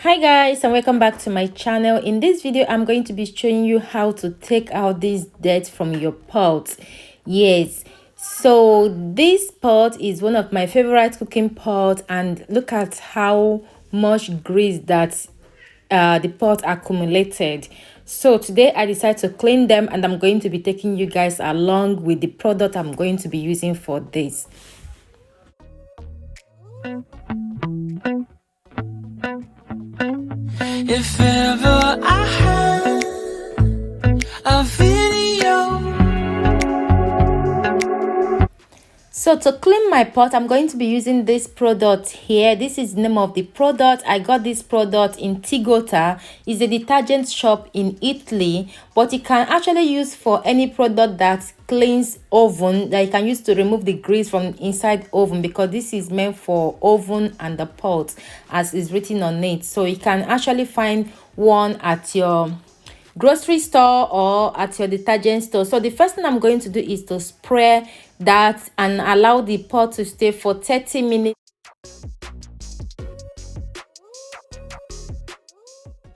Hi guys, and welcome back to my channel. In this video I'm going to be showing you how to take out this dirt from your pot. Yes, so this pot is one of my favorite cooking pots, and look at how much grease that the pot accumulated. So today I decided to clean them, and I'm going to be taking you guys along with the product I'm going to be using for this. If ever I had a video. So to clean my pot, I'm going to be using this product here. This is the name of the product. I got this product in Tigota. It's a detergent shop in Italy, but you can actually use for any product that cleans oven, that you can use to remove the grease from inside oven, because this is meant for oven and the pot as is written on it. So you can actually find one at your grocery store or at your detergent store. So the first thing I'm going to do is to spray that and allow the pot to stay for 30 minutes.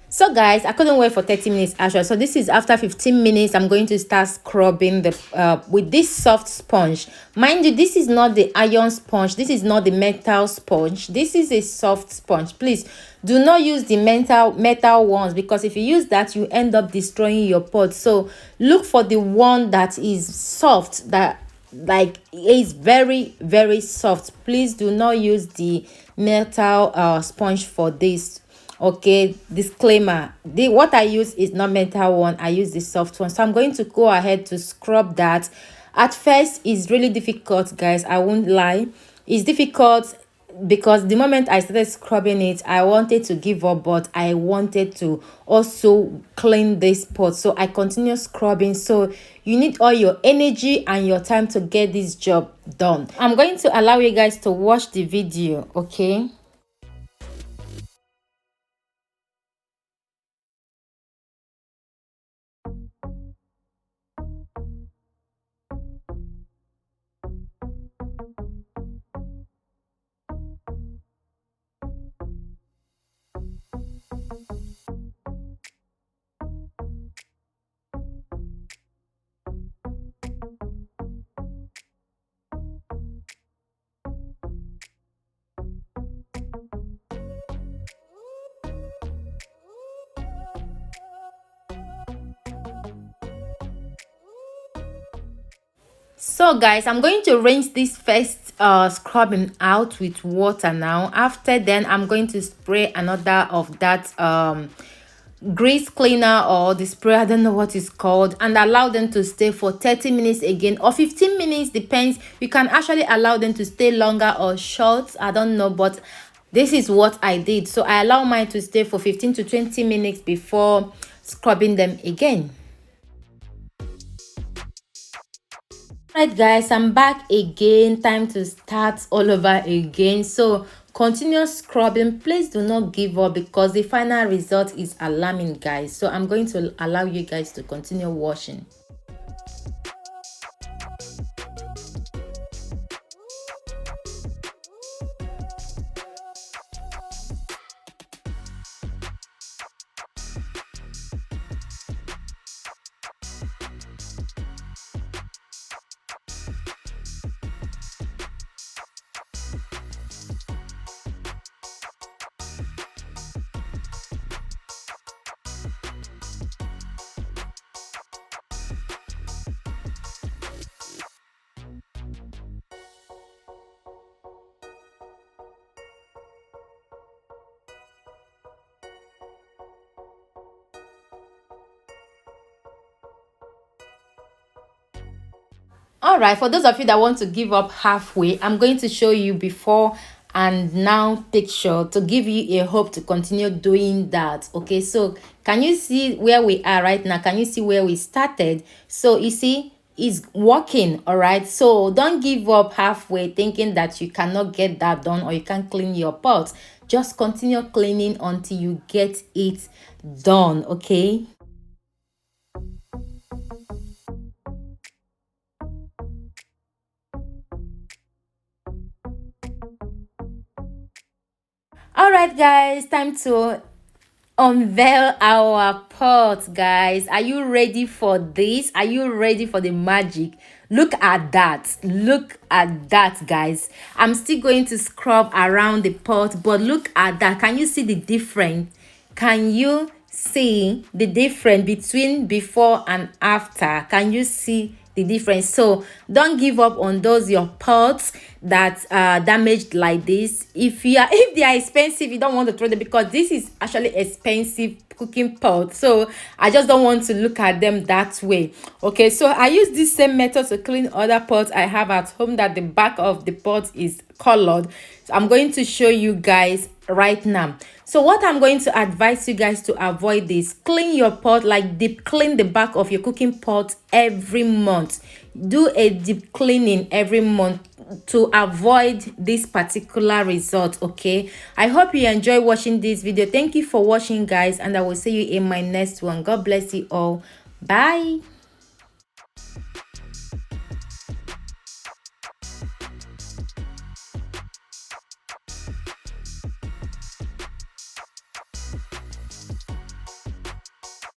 So guys, I couldn't wait for 30 minutes actually. So this is after 15 minutes. I'm going to start scrubbing the with this soft sponge. Mind you, this is not the iron sponge. This is not the metal sponge. This is a soft sponge. Please do not use the metal ones, because if you use that, you end up destroying your pot. So look for the one that is soft, that like is very soft. Please do not use the metal sponge for this. Okay, disclaimer, the what I use is not metal one, I use the soft one. So I'm going to go ahead to scrub that. At first it's really difficult, guys, I won't lie. It's difficult because the moment I started scrubbing it, I wanted to give up, but I wanted to also clean this pot. So I continue scrubbing. So you need all your energy and your time to get this job done. I'm going to allow you guys to watch the video, okay? So guys, I'm going to rinse this first scrubbing out with water now. After then, I'm going to spray another of that grease cleaner, or the spray, I don't know what it's called, and allow them to stay for 30 minutes again, or 15 minutes, depends. You can actually allow them to stay longer or short, I don't know, but this is what I did. So I allow mine to stay for 15 to 20 minutes before scrubbing them again. Right guys, I'm back again. Time to start all over again. So continue scrubbing. Please do not give up, because the final result is alarming, guys. So I'm going to allow you guys to continue washing. All right, for those of you that want to give up halfway, I'm going to show you before and now picture to give you a hope to continue doing that. Okay, so can you see where we are right now? Can you see where we started? So you see it's working. All right, so don't give up halfway thinking that you cannot get that done or you can't clean your pot. Just continue cleaning until you get it done. Okay. All right guys, time to unveil our pot, guys. Are you ready for this? Are you ready for the magic? Look at that. Look at that, guys. I'm still going to scrub around the pot, but look at that. Can you see the difference? Can you see the difference between before and after? Can you see the difference? So don't give up on those your pots that are damaged like this. If they are expensive, you don't want to throw them, because this is actually expensive cooking pot, so I just don't want to look at them that way. Okay, so I use this same method to clean other pots I have at home that the back of the pot is colored. So I'm going to show you guys right now. So what I'm going to advise you guys to avoid this: clean your pot, like deep clean the back of your cooking pot every month. Do a deep cleaning every month to avoid this particular result. Okay, I hope you enjoy watching this video. Thank you for watching, guys, and I will see you in my next one. God bless you all. Bye.